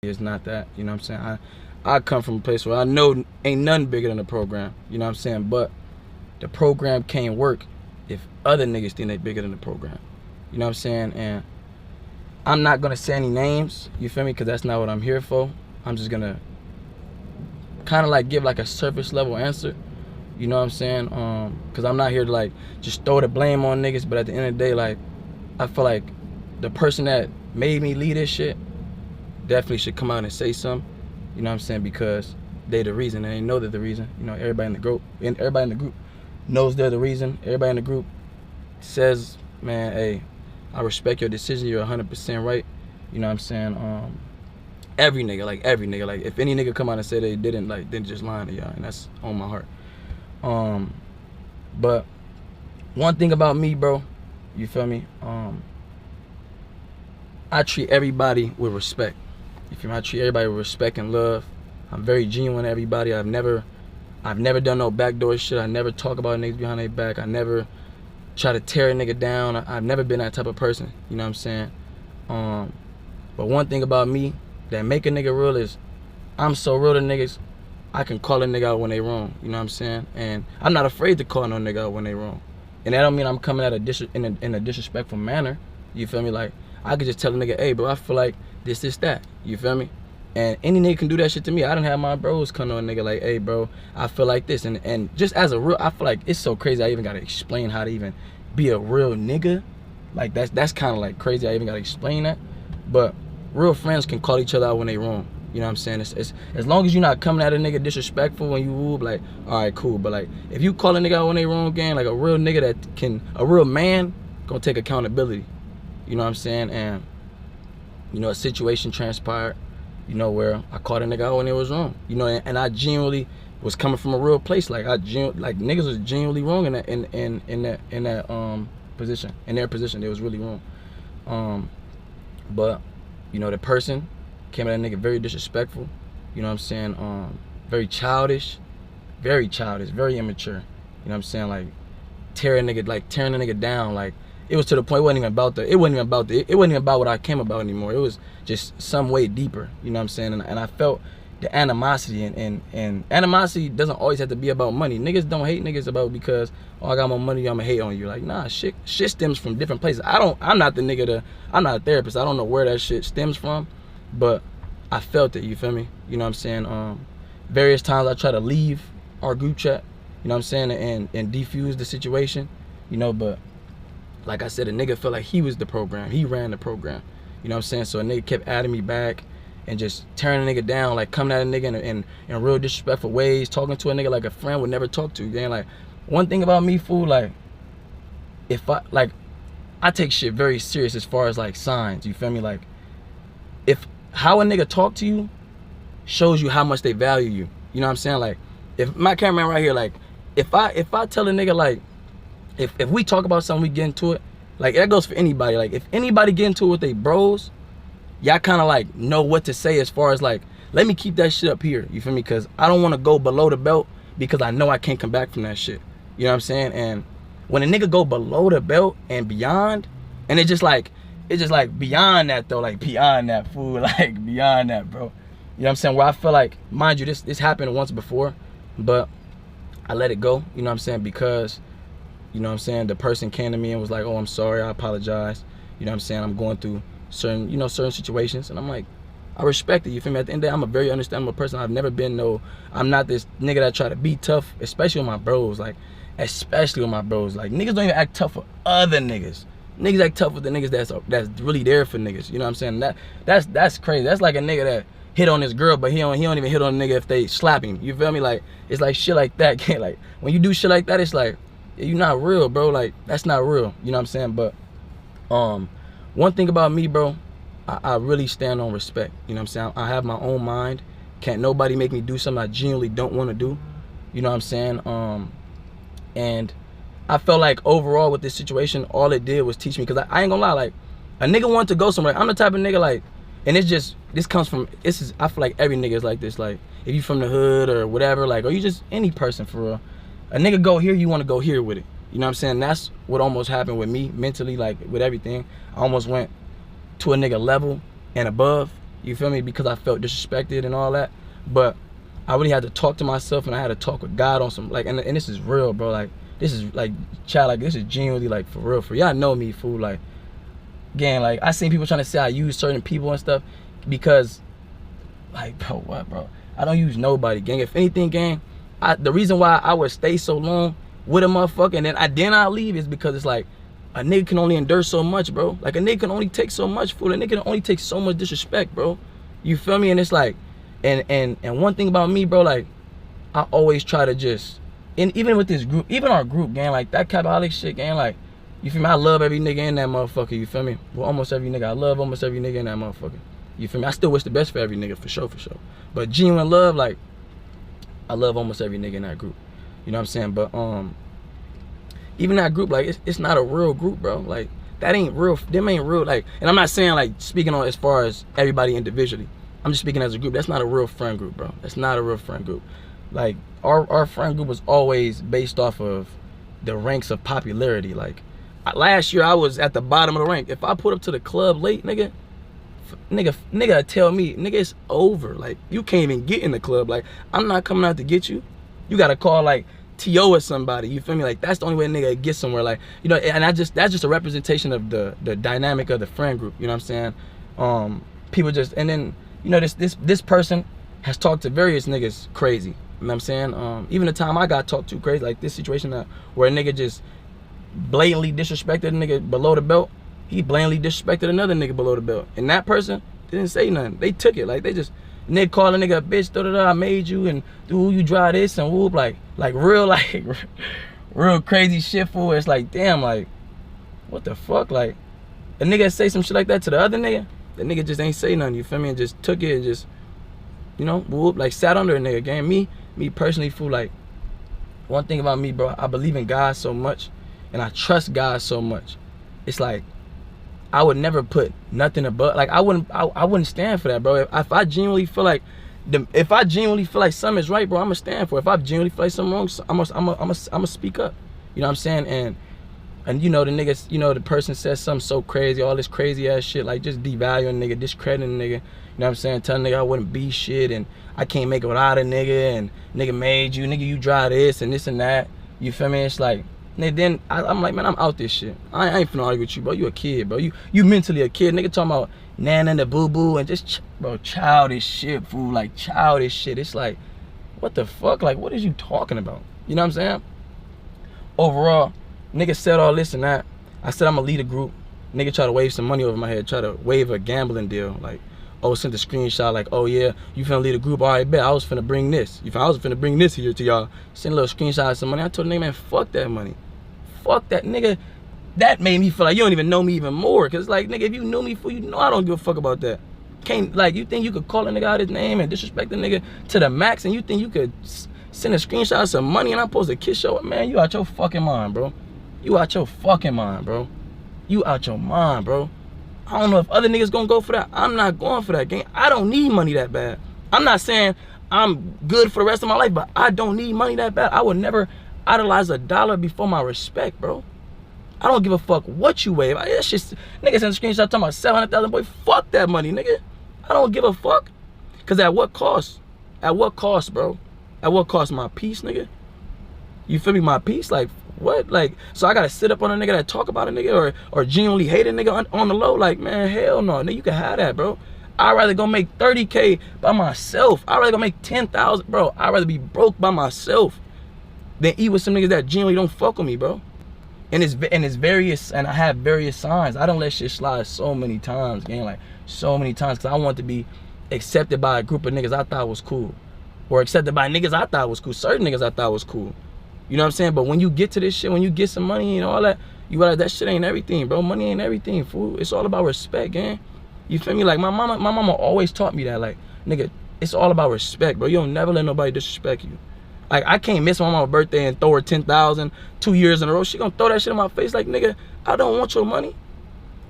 It's not that, you know what I'm saying? I come from a place where I know ain't nothing bigger than the program, you know what I'm saying? But the program can't work if other niggas think they bigger than the program, you know what I'm saying? And I'm not gonna say any names, you feel me? Because that's not what I'm here for. I'm just gonna kind of like give like a surface level answer, you know what I'm saying? Because I'm not here to like just throw the blame on niggas, but at the end of the day, like, I feel like the person that made me lead this shit definitely should come out and say something, you know what I'm saying? Because they the reason, and they know they're the reason. You know, everybody in the group knows they're the reason. Everybody in the group says, man, hey, I respect your decision, you're 100% right, you know what I'm saying? Every nigga, like if any nigga come out and say they didn't, like, then just lying to y'all, and that's on my heart. But one thing about me, bro, you feel me? I treat everybody with respect. You feel me? I treat everybody with respect and love. I'm very genuine to everybody. I've never done no backdoor shit. I never talk about niggas behind their back. I never try to tear a nigga down. I've never been that type of person. You know what I'm saying? But one thing about me that make a nigga real is I'm so real to niggas, I can call a nigga out when they wrong. You know what I'm saying? And I'm not afraid to call no nigga out when they wrong. And that don't mean I'm coming at in a disrespectful manner. You feel me? Like, I could just tell a nigga, hey, bro, I feel like this, that. You feel me? And any nigga can do that shit to me. I done have my bros come to a nigga like, hey, bro, I feel like this. And just as a real, I feel like it's so crazy I even gotta explain how to even be a real nigga. Like, that's kind of like crazy I even gotta explain that. But real friends can call each other out when they wrong. You know what I'm saying? It's as long as you're not coming at a nigga disrespectful when you whoop, like, all right, cool. But like, if you call a nigga out when they wrong, gang, like a real nigga a real man gonna take accountability. You know what I'm saying? And, you know, a situation transpired, you know, where I caught a nigga out when it was wrong. You know, and I genuinely was coming from a real place. Like, niggas was genuinely wrong in that position. In their position, they was really wrong. But, you know, the person came at that nigga very disrespectful. You know what I'm saying? Very childish, very immature. You know what I'm saying? Like, tearing a nigga down. Like, it was to the point it wasn't even about what I came about anymore. It was just some way deeper. You know what I'm saying? And I felt the animosity, and animosity doesn't always have to be about money. Niggas don't hate niggas about because, oh, I got more money, I'ma hate on you. Like, nah, shit stems from different places. I'm not a therapist. I don't know where that shit stems from, but I felt it, you feel me? You know what I'm saying? Various times I try to leave our group chat, you know what I'm saying, and defuse the situation, you know, but like I said, a nigga felt like he was the program. He ran the program. You know what I'm saying? So a nigga kept adding me back and just tearing a nigga down, like coming at a nigga in real disrespectful ways, talking to a nigga like a friend would never talk to. Gang, like, one thing about me, fool, like, I take shit very serious as far as like signs, you feel me? Like, if how a nigga talk to you shows you how much they value you. You know what I'm saying? Like, if my cameraman right here, like, if I tell a nigga, like, if we talk about something, we get into it, like, that goes for anybody. Like, if anybody get into it with they bros, y'all kind of like know what to say as far as like, let me keep that shit up here, you feel me? Because I don't want to go below the belt because I know I can't come back from that shit. You know what I'm saying? And when a nigga go below the belt and beyond, and it's just like beyond that though, like beyond that, fool, like beyond that, bro. You know what I'm saying? Where I feel like, mind you, this happened once before, but I let it go, you know what I'm saying? Because, you know what I'm saying, the person came to me and was like, oh, I'm sorry, I apologize. You know what I'm saying? I'm going through certain situations. And I'm like, I respect it, you feel me? At the end of the day, I'm a very understandable person. I'm not this nigga that try to be tough, especially with my bros. Like, especially with my bros. Like, niggas don't even act tough for other niggas. Niggas act tough with the niggas that's really there for niggas. You know what I'm saying? That's crazy. That's like a nigga that hit on his girl, but he don't even hit on a nigga if they slap him. You feel me? Like, it's like shit like that. Like, when you do shit like that, it's like, yeah, you not real, bro. Like, that's not real. You know what I'm saying? But one thing about me, bro, I really stand on respect. You know what I'm saying? I have my own mind. Can't nobody make me do something I genuinely don't want to do. You know what I'm saying? And I felt like overall with this situation, all it did was teach me. Because I ain't gonna lie, like, a nigga wanted to go somewhere. I'm the type of nigga, like, and I feel like every nigga is like this. Like, if you from the hood or whatever, like, or you just any person for real. A nigga go here, you want to go here with it. You know what I'm saying? That's what almost happened with me mentally, like, with everything. I almost went to a nigga level and above. You feel me? Because I felt disrespected and all that. But I really had to talk to myself, and I had to talk with God on some, like, and this is real, bro. Like, this is, like, child, like, this is genuinely, like, for real. For y'all know me, fool. Like, again, like, I seen people trying to say I use certain people and stuff because, like, bro, what, bro? I don't use nobody, gang. If anything, gang, the reason why I would stay so long with a motherfucker and then I leave is because it's like, a nigga can only endure so much, bro. Like, a nigga can only take so much, fool. A nigga can only take so much disrespect, bro. You feel me? And it's like, and one thing about me, bro, like, I always try to just, and even with this group, even our group, gang, like, that Capaholics shit, gang, like, you feel me? I love every nigga in that motherfucker, you feel me? Well, almost every nigga. I love almost every nigga in that motherfucker. You feel me? I still wish the best for every nigga, for sure, for sure. But genuine love, like, I love almost every nigga in that group. You know what I'm saying? But, even that group, like, it's not a real group, bro. Like, that ain't real, them ain't real, like, and I'm not saying, like, speaking on as far as everybody individually. I'm just speaking as a group. That's not a real friend group, bro. That's not a real friend group. Like, our friend group was always based off of the ranks of popularity. Like, last year I was at the bottom of the rank. If I put up to the club late, nigga tell me, nigga, it's over. Like, you can't even get in the club. Like, I'm not coming out to get you. You gotta call, like, T.O. or somebody. You feel me? Like, that's the only way a nigga gets somewhere. Like, you know, and that's just a representation of the dynamic of the friend group. You know what I'm saying? People just, and then, you know, this person has talked to various niggas crazy. You know what I'm saying? Even the time I got talked to crazy, like this situation where a nigga just blatantly disrespected a nigga below the belt. He blatantly disrespected another nigga below the belt. And that person didn't say nothing. They took it. Like, they just, nigga call a nigga a bitch, da-da-da, I made you, and do you drive this, and whoop, like real, like, real crazy shit, fool. It's like, damn, like, what the fuck? Like, a nigga say some shit like that to the other nigga, the nigga just ain't say nothing, you feel me? And just took it and just, you know, whoop, like, sat under a nigga, gang. Me personally, fool, like, one thing about me, bro, I believe in God so much, and I trust God so much. It's like, I would never put nothing above, like, I wouldn't stand for that, bro. If I genuinely feel like, something is right, bro, I'm gonna stand for it. If I genuinely feel like something wrong, I'm gonna speak up. You know what I'm saying? And you know, the niggas, you know, the person says something so crazy, all this crazy ass shit, like, just devaluing a nigga, discrediting a nigga. You know what I'm saying? Telling a nigga I wouldn't be shit, and I can't make it without a nigga, and nigga made you, nigga, you drive this and this and that. You feel me? It's like, and then I'm like, man, I'm out this shit. I ain't finna argue with you, bro. You a kid, bro. You mentally a kid. Nigga talking about nana and the boo-boo and just, bro, childish shit, fool. Like, childish shit. It's like, what the fuck? Like, what is you talking about? You know what I'm saying? Overall, nigga said all this and that. I said I'm gonna lead a group. Nigga try to wave some money over my head. Try to wave a gambling deal. Like, oh, sent a screenshot like, oh yeah, you finna lead a group. All right, bet. I was finna bring this. I was finna bring this here to y'all. Send a little screenshot of some money. I told the nigga, man, fuck that money. Fuck that, nigga. That made me feel like you don't even know me even more. Cause, like, nigga, if you knew me, fool, you know I don't give a fuck about that. Can't, like, you think you could call a nigga out his name and disrespect the nigga to the max, and you think you could send a screenshot of some money and I'm supposed to kiss your, man, you out your fucking mind, bro. You out your fucking mind, bro. You out your mind, bro. I don't know if other niggas gonna go for that. I'm not going for that, gang. I don't need money that bad. I'm not saying I'm good for the rest of my life, but I don't need money that bad. I would never idolize a dollar before my respect, bro. I don't give a fuck what you wave. That's just, nigga sent a screenshot talking about 700,000, boy, fuck that money, nigga. I don't give a fuck. Cause at what cost? At what cost, bro? At what cost? My peace, nigga? You feel me? My peace? Like, what? Like, so I gotta sit up on a nigga that talk about a nigga or genuinely hate a nigga on the low? Like, man, hell no, nigga, you can have that, bro. I'd rather go make 30K by myself. I'd rather go make 10,000, bro. I'd rather be broke by myself than eat with some niggas that genuinely don't fuck with me, bro. And it's various, and I have various signs. I don't let shit slide so many times, gang, like, so many times, because I want to be accepted by a group of niggas I thought was cool, or accepted by niggas I thought was cool, certain niggas I thought was cool. You know what I'm saying? But when you get to this shit, when you get some money and all that, you realize that shit ain't everything, bro. Money ain't everything, fool. It's all about respect, gang. You feel me? Like, my mama always taught me that, like, nigga, it's all about respect, bro. You don't never let nobody disrespect you. Like, I can't miss my mama's birthday and throw her 10,000 2 years in a row. She gonna throw that shit in my face like, nigga, I don't want your money.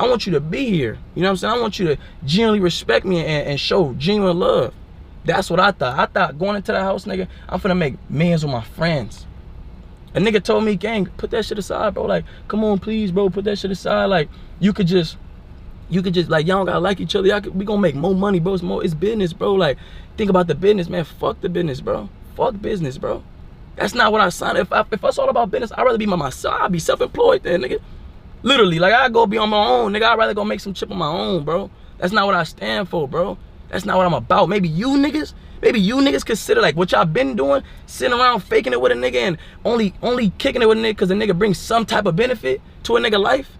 I want you to be here. You know what I'm saying? I want you to genuinely respect me and show genuine love. That's what I thought. I thought going into the house, nigga, I'm finna make millions with my friends. A nigga told me, gang, put that shit aside, bro. Like, come on, please, bro, put that shit aside. Like, you could just You could just, like, y'all don't gotta like each other. We gonna make more money, bro. It's business, bro. Like, think about the business, man. Fuck the business, bro. Fuck business, bro. That's not what I signed. If it's all about business, I'd rather be by myself. I'd be self-employed then, nigga. Literally, like, I'd go be on my own, nigga. I'd rather go make some chip on my own, bro. That's not what I stand for, bro. That's not what I'm about. Maybe you niggas consider, like, what y'all been doing, sitting around faking it with a nigga and only kicking it with a nigga because the nigga brings some type of benefit to a nigga life.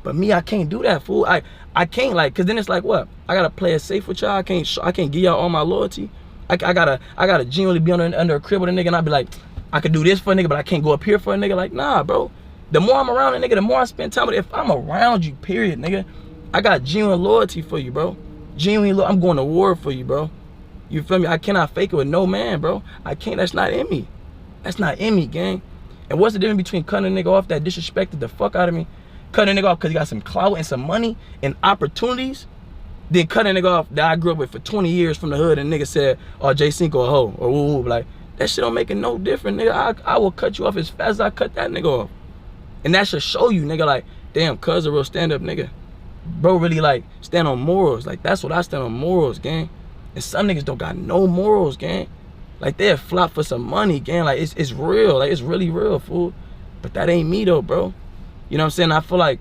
But me, I can't do that, fool. I can't, like, cause then it's like, what? I gotta play it safe with y'all. I can't give y'all all my loyalty. I gotta genuinely be under a crib with a nigga and I be like, I could do this for a nigga, but I can't go up here for a nigga. Like, nah, bro. The more I'm around a nigga, the more I spend time with it. If I'm around you, period, nigga, I got genuine loyalty for you, bro. I'm going to war for you, bro. You feel me? I cannot fake it with no man, bro. I can't. That's not in me. That's not in me, gang. And what's the difference between cutting a nigga off that disrespected the fuck out of me, cutting a nigga off because he got some clout and some money and opportunities, then cutting a nigga off that I grew up with for 20 years from the hood and nigga said, oh, Cinco a hoe, or woo woo. Like, that shit don't make it no different, nigga. I will cut you off as fast as I cut that nigga off. And that should show you, nigga, like, damn, cuz a real stand-up nigga. Bro really, like, stand on morals. Like, that's what I stand on, morals, gang. And some niggas don't got no morals, gang. Like, they'll flop for some money, gang. Like, it's real. Like, it's really real, fool. But that ain't me, though, bro. You know what I'm saying? I feel like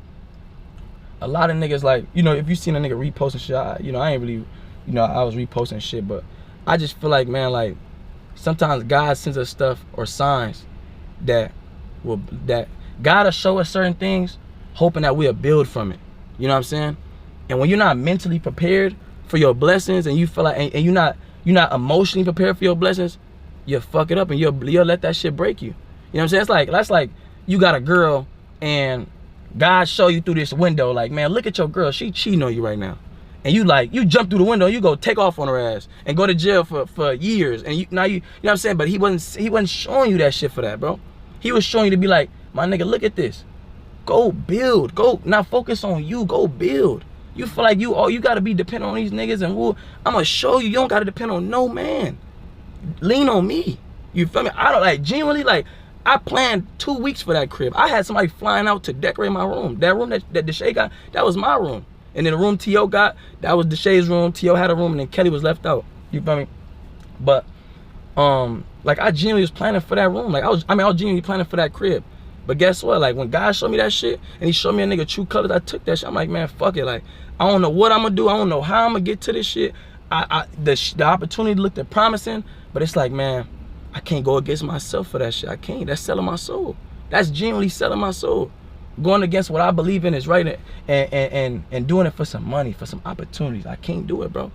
a lot of niggas, like, you know, if you seen a nigga reposting shit, I ain't really, you know, I was reposting shit, but I just feel like, man, like, sometimes God sends us stuff or signs that God will show us certain things, hoping that we'll build from it. You know what I'm saying? And when you're not mentally prepared for your blessings, and you feel like, and you're not emotionally prepared for your blessings, you'll fuck it up and you'll let that shit break you. You know what I'm saying? That's like you got a girl and God show you through this window, like, man, look at your girl, she cheating on you right now. And you jump through the window, you go take off on her ass and go to jail for years. And you know what I'm saying? But he wasn't showing you that shit for that, bro. He was showing you to be like, my nigga, look at this. Go build. Go, not focus on you. Go build. You feel like you gotta be dependent on these niggas, and I'm gonna show you don't gotta depend on no man. Lean on me. You feel me? I don't, like, genuinely, like, I planned 2 weeks for that crib. I had somebody flying out to decorate my room. That room that Deshae got, that was my room. And then the room T.O. got, that was Deshae's room. T.O. had a room, and then Kelly was left out. You feel me? But like, I genuinely was planning for that room. Like, I was genuinely planning for that crib. But guess what? Like, when God showed me that shit and he showed me a nigga true colors, I took that shit. I'm like, man, fuck it. Like, I don't know what I'm gonna do. I don't know how I'm gonna get to this shit. The opportunity looked promising, but it's like, man, I can't go against myself for that shit. I can't. That's selling my soul. That's genuinely selling my soul. Going against what I believe in is right, and doing it for some money, for some opportunities. I can't do it, bro.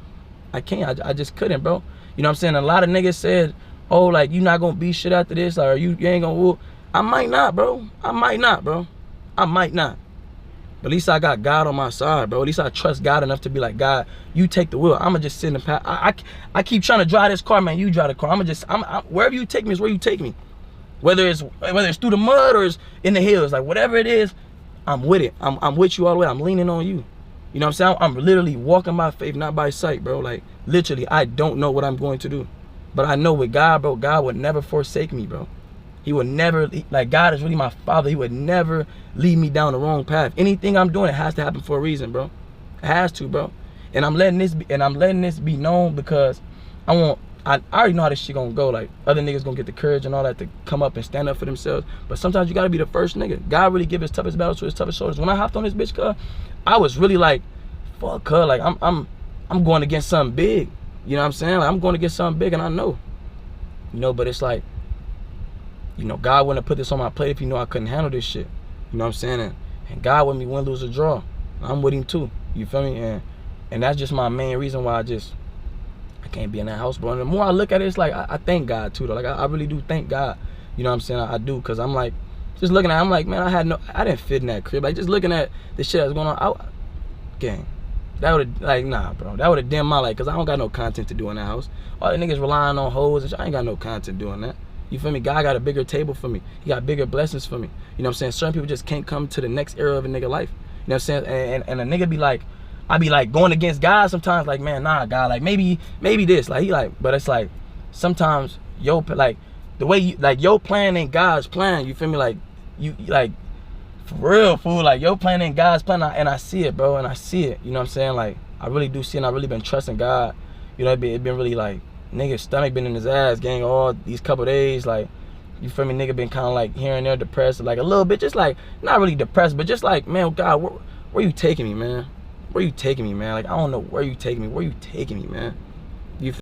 I can't. I just couldn't, bro. You know what I'm saying? A lot of niggas said, oh, like, you not gonna be shit after this, or you ain't gonna whoop. I might not, bro. I might not, bro. I might not. But at least I got God on my side, bro. At least I trust God enough to be like, God, you take the wheel. I'ma just sit in the path. I keep trying to drive this car, man. You drive the car. Wherever you take me is where you take me. Whether it's through the mud or it's in the hills, like, whatever it is, I'm with it. I'm with you all the way. I'm leaning on you. You know what I'm saying? I'm literally walking by faith, not by sight, bro. Like, literally, I don't know what I'm going to do. But I know with God, bro, God would never forsake me, bro. He would never, like, God is really my father. He would never lead me down the wrong path. Anything I'm doing, it has to happen for a reason, bro. It has to, bro. And I'm letting this be known because I already know how this shit gonna go. Like, other niggas gonna get the courage and all that to come up and stand up for themselves. But sometimes you gotta be the first nigga. God really give his toughest battles to his toughest shoulders. When I hopped on this bitch, cuz, I was really like, fuck, cuz, like, I'm going against something big. You know what I'm saying? Like, I'm going against something big, and I know. You know, but it's like, you know, God wouldn't have put this on my plate if he knew I couldn't handle this shit. You know what I'm saying? And God with me win, lose, or draw. I'm with him too. You feel me? And that's just my main reason why I can't be in that house, bro. And the more I look at it, it's like, I thank God too, though. Like, I really do thank God. You know what I'm saying? I do, because I'm like, just looking at it, I'm like, man, I didn't fit in that crib. Like, just looking at the shit that's going on, gang, that would have, like, nah, bro. That would have dimmed my life, because I don't got no content to do in that house. All the niggas relying on hoes and shit. I ain't got no content doing that. You feel me? God got a bigger table for me. He got bigger blessings for me. You know what I'm saying? Certain people just can't come to the next era of a nigga life. You know what I'm saying? And a nigga be like, I be like going against God sometimes, like, man, nah, God, like, maybe this. Like, he like, but it's like, sometimes, like, the way you, like, your plan ain't God's plan. You feel me? Like, you, like, For real, fool. Like, your plan ain't God's plan, and I see it, bro, and I see it. You know what I'm saying? Like, I really do see it, and I really been trusting God. You know, it been really, like, nigga's stomach been in his ass, gang, all these couple days. Like, you feel me? Nigga been kind of, like, here and there depressed, like, a little bit. Just, like, not really depressed, but just, like, man, God, where you taking me, man? Where you taking me, man? Like, I don't know where you taking me. Where you taking me, man?